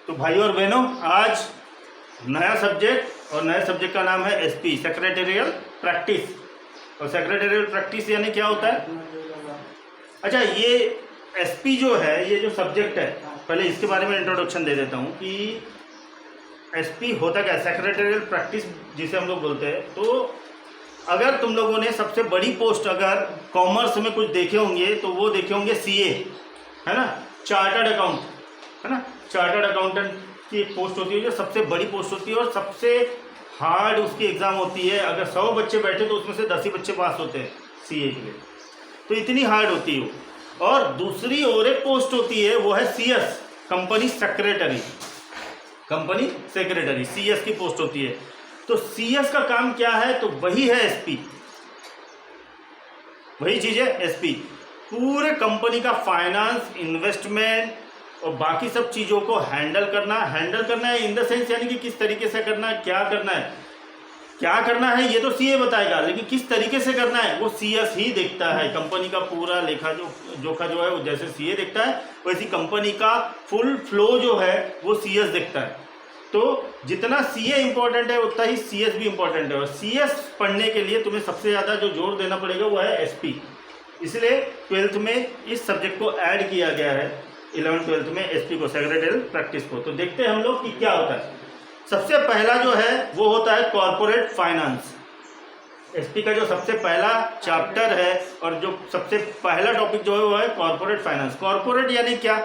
तो भाइयों और बहनों, आज नया सब्जेक्ट और नए सब्जेक्ट का नाम है एसपी, सेक्रेटेरियल प्रैक्टिस। और सेक्रेटेरियल प्रैक्टिस यानी क्या होता है? अच्छा, ये एसपी जो है, ये जो सब्जेक्ट है, पहले इसके बारे में इंट्रोडक्शन दे देता हूँ कि एसपी होता क्या है। सेक्रेटेरियल प्रैक्टिस जिसे हम लोग बोलते हैं, तो अगर तुम लोगों ने सबसे बड़ी पोस्ट अगर कॉमर्स में कुछ देखे होंगे तो वो देखे होंगे सीए, है ना, चार्टर्ड अकाउंट, है ना। चार्टर्ड अकाउंटेंट की एक पोस्ट होती है जो सबसे बड़ी पोस्ट होती है और सबसे हार्ड उसकी एग्ज़ाम होती है। अगर 100 बच्चे बैठे तो उसमें से 10 ही बच्चे पास होते हैं सीए के लिए, तो इतनी हार्ड होती है वो। और दूसरी और एक पोस्ट होती है, वो है CS, company secretary. Company secretary CS की पोस्ट होती है। तो सीएस का काम क्या है? तो वही है एसपी, वही चीज़ है एसपी। पूरे कंपनी का फाइनेंस, इन्वेस्टमेंट और बाकी सब चीज़ों को हैंडल करना है इन द सेंस, यानी कि किस तरीके से करना है, क्या करना है ये तो सीए बताएगा, लेकिन किस तरीके से करना है वो सीएस ही देखता है। कंपनी का पूरा लेखा जोखा जो है वो जैसे सीए देखता है, वैसी कंपनी का फुल फ्लो जो है वो सीएस देखता है। तो जितना सीए इंपॉर्टेंट है उतना ही सीएस भी इंपॉर्टेंट है। और सीएस पढ़ने के लिए तुम्हें सबसे ज़्यादा जो जोर देना पड़ेगा वो है एसपी। इसलिए 12th में इस सब्जेक्ट को ऐड किया गया है, 11th-12th में एसपी को, सेक्रेटेरियल प्रैक्टिस को। तो देखते हैं हम लोग कि क्या होता है। सबसे पहला जो है वो होता है कॉर्पोरेट फाइनेंस। एसपी का जो सबसे पहला चैप्टर है और जो सबसे पहला टॉपिक जो है वो है कॉर्पोरेट फाइनेंस। कॉर्पोरेट यानी क्या?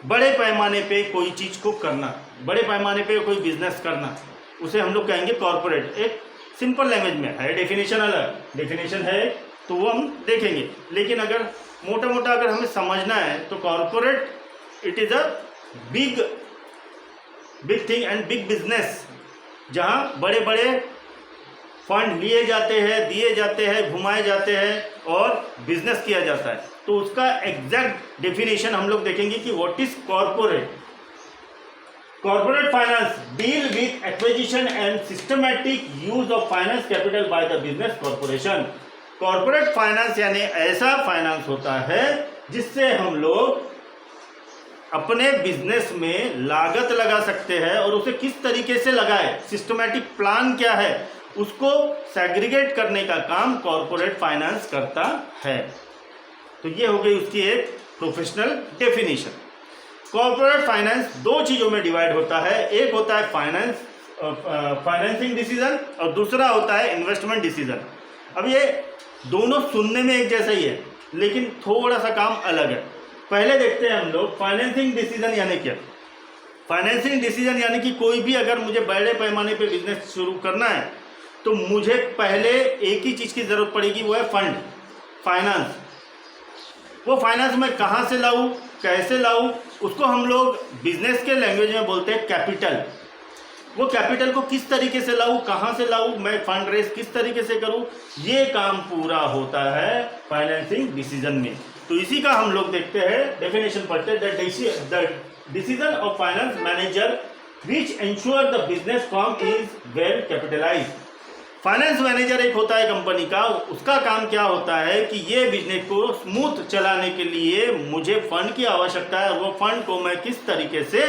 बड़े पैमाने पे कोई चीज़ को करना, बड़े पैमाने पे कोई बिजनेस करना, उसे हम लोग कहेंगे कॉर्पोरेट। एक सिंपल लैंग्वेज में है, डेफिनेशन अलग डेफिनेशन है तो वो हम देखेंगे, लेकिन अगर मोटा मोटा अगर हमें समझना है तो corporate it is a big thing and big business, जहाँ बड़े बड़े फंड लिए जाते हैं, दिए जाते हैं, घुमाए जाते हैं और बिजनेस किया जाता है। तो उसका एग्जैक्ट डेफिनेशन हम लोग देखेंगे कि what is corporate. Corporate finance deal with acquisition and systematic use of finance capital by the business corporation. Corporate finance यानी ऐसा फाइनेंस होता है जिससे हम लोग अपने बिजनेस में लागत लगा सकते हैं और उसे किस तरीके से लगाए, सिस्टमैटिक प्लान क्या है, उसको सेग्रीगेट करने का काम कॉर्पोरेट फाइनेंस करता है। तो ये हो गई उसकी एक प्रोफेशनल डेफिनेशन। कॉर्पोरेट फाइनेंस दो चीज़ों में डिवाइड होता है, एक होता है फाइनेंसिंग डिसीजन और दूसरा होता है इन्वेस्टमेंट डिसीजन। अब ये दोनों सुनने में एक जैसा ही है, लेकिन थोड़ा सा काम अलग है। पहले देखते हैं हम लोग फाइनेंसिंग डिसीजन यानी क्या। फाइनेंसिंग डिसीजन यानी कि कोई भी अगर मुझे बड़े पैमाने पे बिजनेस शुरू करना है तो मुझे पहले एक ही चीज़ की ज़रूरत पड़ेगी, वो है फंड, फाइनेंस। वो फाइनेंस मैं कहाँ से लाऊं, कैसे लाऊं, उसको हम लोग बिजनेस के लैंग्वेज में बोलते हैं कैपिटल। वो कैपिटल को किस तरीके से लाऊं, कहाँ से लाऊं, मैं फंड रेज किस तरीके से करूं, ये काम पूरा होता है फाइनेंसिंग डिसीजन में। तो इसी का हम लोग देखते हैं, डेफिनेशन पढ़ते हैं। The decision of finance manager which ensure the business firm is well capitalised. Finance manager एक होता है कंपनी का, उसका काम क्या होता है कि ये बिजनेस को स्मूथ चलाने के लिए मुझे फंड की आवश्यकता है, वो फंड को मैं किस तरीके से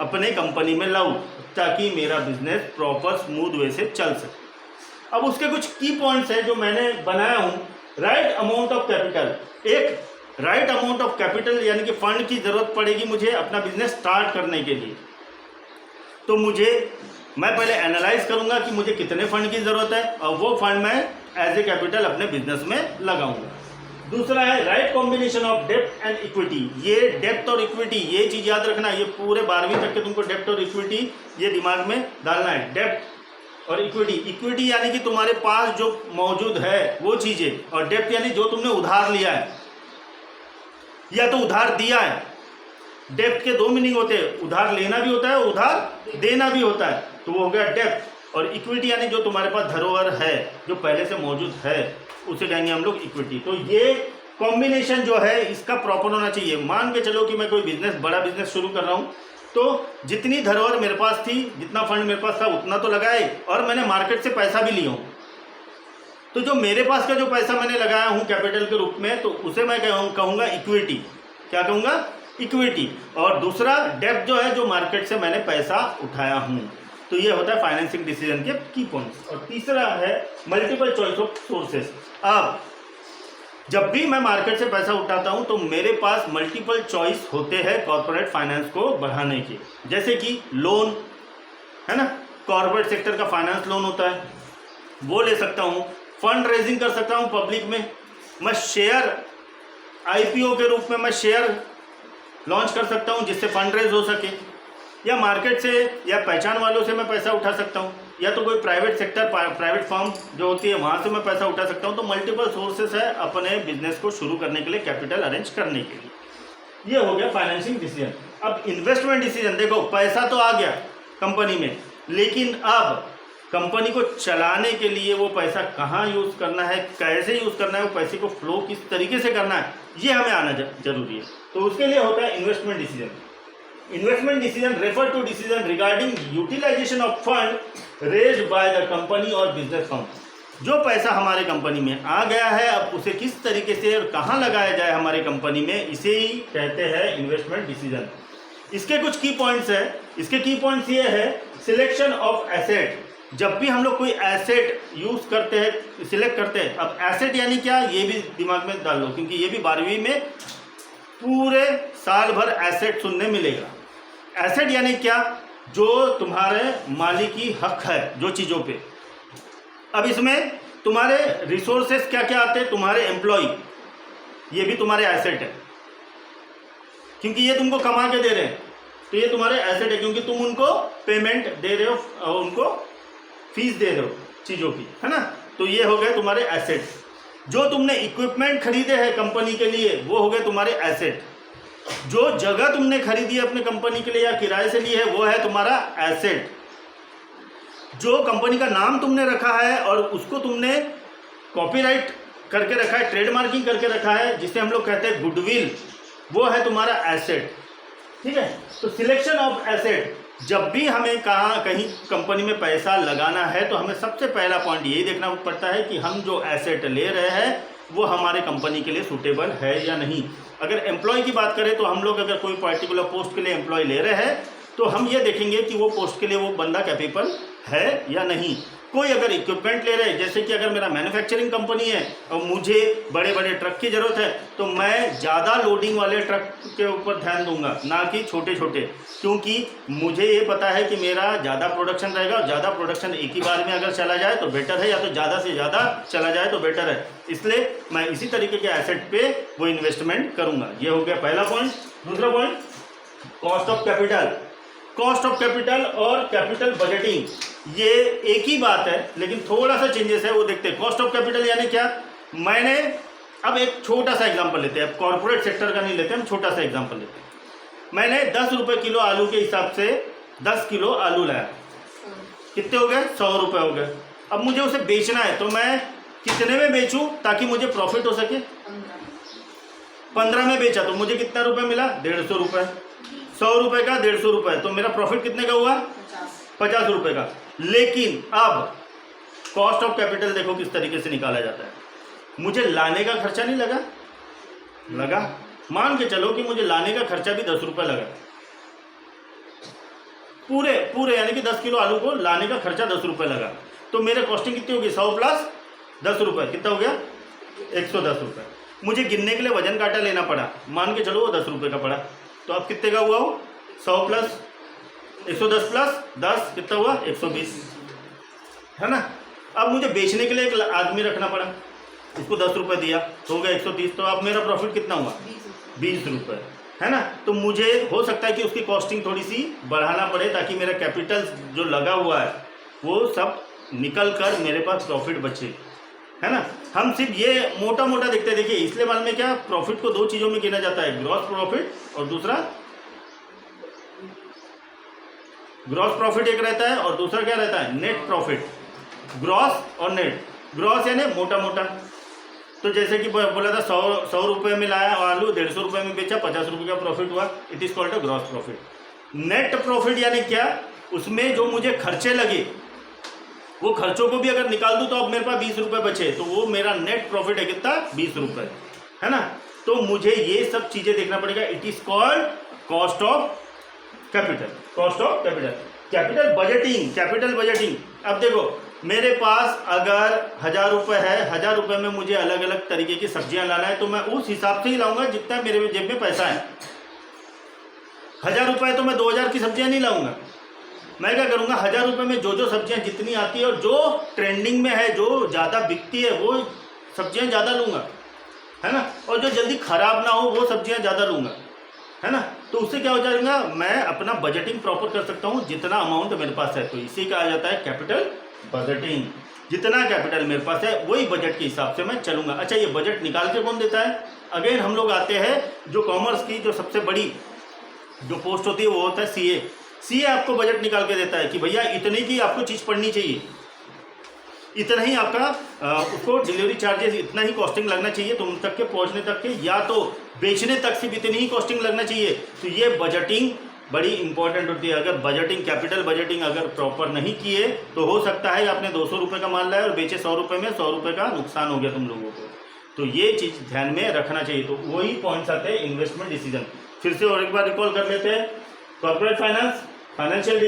अपने कंपनी में लाऊं ताकि मेरा बिजनेस प्रॉपर स्मूथ वे से चल सके। अब उसके कुछ की पॉइंट्स हैं जो मैंने बनाया हूँ। राइट अमाउंट ऑफ कैपिटल, एक राइट अमाउंट ऑफ कैपिटल यानी कि फंड की ज़रूरत पड़ेगी मुझे अपना बिजनेस स्टार्ट करने के लिए। तो मैं पहले एनालाइज करूंगा कि मुझे कितने फंड की ज़रूरत है और वो फंड मैं एज ए कैपिटल अपने बिजनेस में लगाऊंगा। दूसरा है right combination of depth and equity. ये डेप्थ और इक्विटी, ये चीज़ याद रखना, ये पूरे 12वीं तक के तुमको डेप्थ और इक्विटी ये दिमाग में डालना है। डेप्थ और इक्विटी यानी कि तुम्हारे पास जो मौजूद है वो चीज़ें, और डेप्थ यानी जो तुमने उधार लिया है या तो उधार दिया है। डेप्थ के दो मीनिंग होते हैं, उधार लेना भी होता है, उधार देना भी होता है, तो वो हो गया डेप्थ। और इक्विटी यानी जो तुम्हारे पास धरोहर है, जो पहले से मौजूद है, उसे कहेंगे हम लोग इक्विटी। तो ये कॉम्बिनेशन जो है इसका प्रॉपर होना चाहिए। मान के चलो कि मैं कोई बिजनेस, बड़ा बिजनेस शुरू कर रहा हूँ, तो जितनी धरोहर मेरे पास थी, जितना फंड मेरे पास था उतना तो लगाए, और मैंने मार्केट से पैसा भी लिया हूँ। तो जो मेरे पास का जो पैसा मैंने लगाया हूँ कैपिटल के रूप में, तो उसे मैं कहूँगा इक्विटी। क्या कहूँगा? इक्विटी, और दूसरा डेब्ट जो है जो मार्केट से मैंने पैसा उठाया हूँ। तो ये होता है फाइनेंसिंग डिसीजन के की पॉइंट्स। और तीसरा है मल्टीपल चॉइस ऑफ सोर्सेस। अब जब भी मैं मार्केट से पैसा उठाता हूं तो मेरे पास मल्टीपल चॉइस होते हैं कॉर्पोरेट फाइनेंस को बढ़ाने के, जैसे कि लोन है ना, कॉर्पोरेट सेक्टर का फाइनेंस लोन होता है, वो ले सकता हूं। फंड रेजिंग कर सकता हूं पब्लिक में, मैं शेयर आईपीओ के रूप में मैं शेयर लॉन्च कर सकता हूं जिससे फंड रेज हो सके, या मार्केट से या पहचान वालों से मैं पैसा उठा सकता हूं, या तो कोई प्राइवेट सेक्टर प्राइवेट फर्म जो होती है वहां से मैं पैसा उठा सकता हूं। तो मल्टीपल सोर्सेस है अपने बिजनेस को शुरू करने के लिए, कैपिटल अरेंज करने के लिए। ये हो गया फाइनेंसिंग डिसीजन। अब इन्वेस्टमेंट डिसीजन, देखो पैसा तो आ गया कंपनी में, लेकिन अब कंपनी को चलाने के लिए वो पैसा कहाँ यूज़ करना है, कैसे यूज़ करना है, वो पैसे को फ्लो किस तरीके से करना है, ये हमें आना जरूरी है। तो उसके लिए होता है investment decision. Investment decision refer to decision regarding utilisation of fund raised by the company और बिजनेस फर्म। जो पैसा हमारे कंपनी में आ गया है, अब उसे किस तरीके से और कहाँ लगाया जाए हमारे कंपनी में, इसे ही कहते हैं इन्वेस्टमेंट डिसीजन। इसके कुछ की पॉइंट्स है। इसके की पॉइंट्स ये है, सिलेक्शन ऑफ एसेट। जब भी हम लोग कोई एसेट यूज करते हैं, सिलेक्ट करते हैं, अब एसेट यानी क्या, ये भी दिमाग में डाल लो, क्योंकि ये भी 12वीं में पूरे साल भर एसेट सुनने मिलेगा। एसेट यानी क्या, जो तुम्हारे मालिकी हक है जो चीज़ों पे। अब इसमें तुम्हारे रिसोर्सेस क्या क्या आते हैं, तुम्हारे एम्प्लॉय, ये भी तुम्हारे एसेट है, क्योंकि ये तुमको कमा के दे रहे हैं, तो ये तुम्हारे एसेट है, क्योंकि तुम उनको पेमेंट दे रहे हो, उनको फीस दे रहे हो चीज़ों की, है ना। तो ये हो गए तुम्हारे एसेट। जो तुमने इक्विपमेंट खरीदे हैं कंपनी के लिए, वो हो गए तुम्हारे एसेट। जो जगह तुमने खरीदी है अपने कंपनी के लिए या किराए से ली है, वो है तुम्हारा एसेट। जो कंपनी का नाम तुमने रखा है और उसको तुमने कॉपीराइट करके रखा है, ट्रेडमार्किंग करके रखा है, जिसे हम लोग कहते हैं गुडविल, वो है तुम्हारा एसेट। ठीक है। तो सिलेक्शन ऑफ एसेट, जब भी हमें कहीं कंपनी में पैसा लगाना है तो हमें सबसे पहला पॉइंट यही देखना पड़ता है कि हम जो एसेट ले रहे हैं वो हमारे कंपनी के लिए सूटेबल है या नहीं। अगर एम्प्लॉय की बात करें तो हम लोग अगर कोई पर्टिकुलर पोस्ट के लिए एम्प्लॉय ले रहे हैं तो हम ये देखेंगे कि वो पोस्ट के लिए वो बंदा कैपेबल है या नहीं। कोई अगर इक्विपमेंट ले रहे हैं, जैसे कि अगर मेरा मैन्युफैक्चरिंग कंपनी है और मुझे बड़े बड़े ट्रक की ज़रूरत है, तो मैं ज़्यादा लोडिंग वाले ट्रक के ऊपर ध्यान दूंगा, ना कि छोटे छोटे, क्योंकि मुझे ये पता है कि मेरा ज़्यादा प्रोडक्शन रहेगा और ज़्यादा प्रोडक्शन एक ही बार में अगर चला जाए तो बेटर है, या तो ज़्यादा से ज़्यादा चला जाए तो बेटर है। इसलिए मैं इसी तरीके के एसेट पे वो इन्वेस्टमेंट करूँगा। ये हो गया पहला पॉइंट। दूसरा point, cost of capital. Cost of capital और कैपिटल बजटिंग ये एक ही बात है, लेकिन थोड़ा सा चेंजेस है, वो देखते हैं। कॉस्ट ऑफ कैपिटल यानी क्या, मैंने अब एक छोटा सा एग्जांपल लेते हैं, अब कॉर्पोरेट सेक्टर का नहीं लेते, हम छोटा सा एग्जांपल लेते हैं। मैंने 10 रुपये किलो आलू के हिसाब से 10 किलो आलू लाया, कितने हो गए, 100 रुपये हो गए। अब मुझे उसे बेचना है तो मैं कितने में बेचूं ताकि मुझे प्रॉफिट हो सके। 15 में बेचा तो मुझे कितना रुपये मिला, 150 रुपये। 100 रुपये का 150 रुपये, तो मेरा प्रॉफिट कितने का हुआ, 50 रुपये का। लेकिन अब कॉस्ट ऑफ कैपिटल देखो किस तरीके से निकाला जाता है। मुझे लाने का खर्चा नहीं लगा, मान के चलो कि मुझे लाने का खर्चा भी 10 रुपये लगा, पूरे यानी कि 10 किलो आलू को लाने का खर्चा 10 रुपये लगा, तो मेरे कॉस्टिंग कितनी होगी, 100 प्लस 10 रुपये, कितना हो गया, 110 रुपये। मुझे गिनने के लिए वजन कांटा लेना पड़ा, मान के चलो वो 10 रुपये का पड़ा, तो अब कितने का हुआ वो, 100 प्लस 110 प्लस 10 कितना हुआ, 120, है ना। अब मुझे बेचने के लिए एक आदमी रखना पड़ा, इसको 10 रुपये दिया तो हो गया 130, तो अब मेरा प्रॉफिट कितना हुआ, 20 रुपये, है ना। तो मुझे हो सकता है कि उसकी कॉस्टिंग थोड़ी सी बढ़ाना पड़े ताकि मेरा कैपिटल जो लगा हुआ है वो सब निकल कर मेरे पास प्रॉफिट बचे, है ना। हम सिर्फ ये मोटा मोटा देखते हैं, देखिए इसलिए मालूम है क्या, प्रॉफिट को 2 चीज़ों में गिना जाता है, ग्रॉस प्रॉफिट और दूसरा ग्रॉस प्रॉफिट एक रहता है और दूसरा क्या रहता है, नेट प्रॉफिट। ग्रॉस और नेट, ग्रॉस यानी मोटा मोटा, तो जैसे कि बोला था 100 रुपये में लाया आलू, 150 रुपये में बेचा, 50 रुपये का प्रॉफिट हुआ, it is called a gross profit. Net profit यानी क्या, उसमें जो मुझे खर्चे लगे वो खर्चों को भी अगर निकाल दूँ तो अब मेरे पास 20 रुपये बचे, तो वो मेरा नेट प्रॉफिट है कितना, 20 रुपये, है ना। तो मुझे ये सब चीज़ें देखना पड़ेगा। It is called cost of capital, cost of capital, capital budgeting, capital budgeting. अब देखो मेरे पास अगर 1000 रुपये है, 1000 रुपये में मुझे अलग अलग तरीके की सब्जियां लाना है, तो मैं उस हिसाब से ही लाऊंगा जितना मेरे जेब में पैसा है। 1000 रुपये तो मैं 2000 की सब्जियां नहीं लाऊंगा। मैं क्या करूंगा, 1000 रुपये में जो जो सब्जियां जितनी आती है और जो ट्रेंडिंग में है, जो ज़्यादा बिकती है, वो सब्जियां ज़्यादा लूँगा, है ना। और जो जल्दी ख़राब ना हो वो सब्जियां ज़्यादा लूँगा, है ना। तो उससे क्या हो जाएगा, मैं अपना बजटिंग प्रॉपर कर सकता हूँ जितना अमाउंट मेरे पास है। तो इसी का आ जाता है कैपिटल बजटिंग। जितना कैपिटल मेरे पास है वही बजट के हिसाब से मैं चलूँगा। अच्छा, ये बजट निकाल के कौन देता है? अगेन हम लोग आते हैं, जो कॉमर्स की जो सबसे बड़ी जो पोस्ट होती है वो होता है सीए। सीए आपको बजट निकाल के देता है कि भैया इतने की आपको चीज़ पड़नी चाहिए, इतना ही आपका उसको डिलीवरी चार्जेस, इतना ही कॉस्टिंग लगना चाहिए तुम तक के पहुंचने तक के, या तो बेचने तक सिर्फ इतनी ही कॉस्टिंग लगना चाहिए। तो ये बजटिंग बड़ी इंपॉर्टेंट होती है। अगर बजटिंग, कैपिटल बजटिंग अगर प्रॉपर नहीं किए तो हो सकता है आपने 200 रुपये का माल लाया और बेचे 100 रुपये में, 100 रुपये का नुकसान हो गया तुम लोगों को। तो ये चीज़ ध्यान में रखना चाहिए। तो वही पॉइंट्स आते हैं इन्वेस्टमेंट डिसीजन। फिर से और एक बार रिकॉल कर लेते हैं। कॉर्पोरेट फाइनेंस, फाइनेंशियल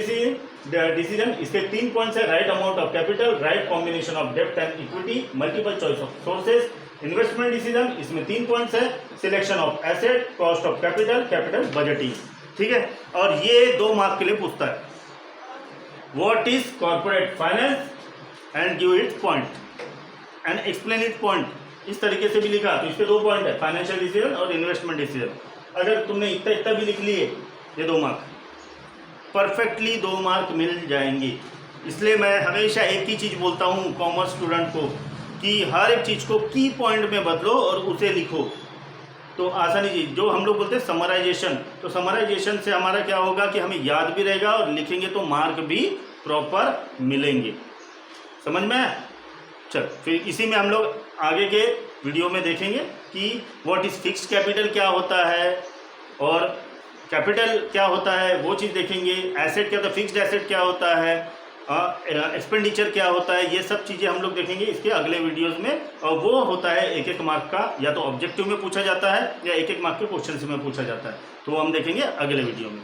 डिसीजन, इसके 3 पॉइंट्स है। Right amount of capital, right combination of डेब्ट and equity, multiple choice of sources. Investment decision, इसमें 3 पॉइंट्स है। Selection of asset, cost of capital, capital budgeting, ठीक है। और ये 2 मार्क के लिए पूछता है, what is corporate finance and give it point and explain it point. इस तरीके से भी लिखा तो इसके 2 पॉइंट है, फाइनेंशियल डिसीजन और इन्वेस्टमेंट डिसीजन। अगर तुमने इतना इतना भी लिख लिए, ये 2 मार्क परफेक्टली 2 मार्क मिल जाएंगे। इसलिए मैं हमेशा एक ही चीज़ बोलता हूँ कॉमर्स स्टूडेंट को कि हर एक चीज़ को की पॉइंट में बदलो और उसे लिखो, तो आसानी चीज़। जो हम लोग बोलते हैं समराइजेशन, तो समराइजेशन से हमारा क्या होगा कि हमें याद भी रहेगा और लिखेंगे तो मार्क भी प्रॉपर मिलेंगे। समझ में आया? चल, फिर इसी में हम लोग आगे के वीडियो में देखेंगे कि व्हाट इज़ फिक्स्ड कैपिटल क्या होता है और कैपिटल क्या होता है, वो चीज़ देखेंगे। एसेट क्या होता है, फिक्स्ड एसेट क्या होता है, एक्सपेंडिचर क्या होता है, ये सब चीज़ें हम लोग देखेंगे इसके अगले वीडियोस में। और वो होता है 1-1 मार्क का, या तो ऑब्जेक्टिव में पूछा जाता है या 1-1 मार्क के क्वेश्चन में पूछा जाता है। तो हम देखेंगे अगले वीडियो में।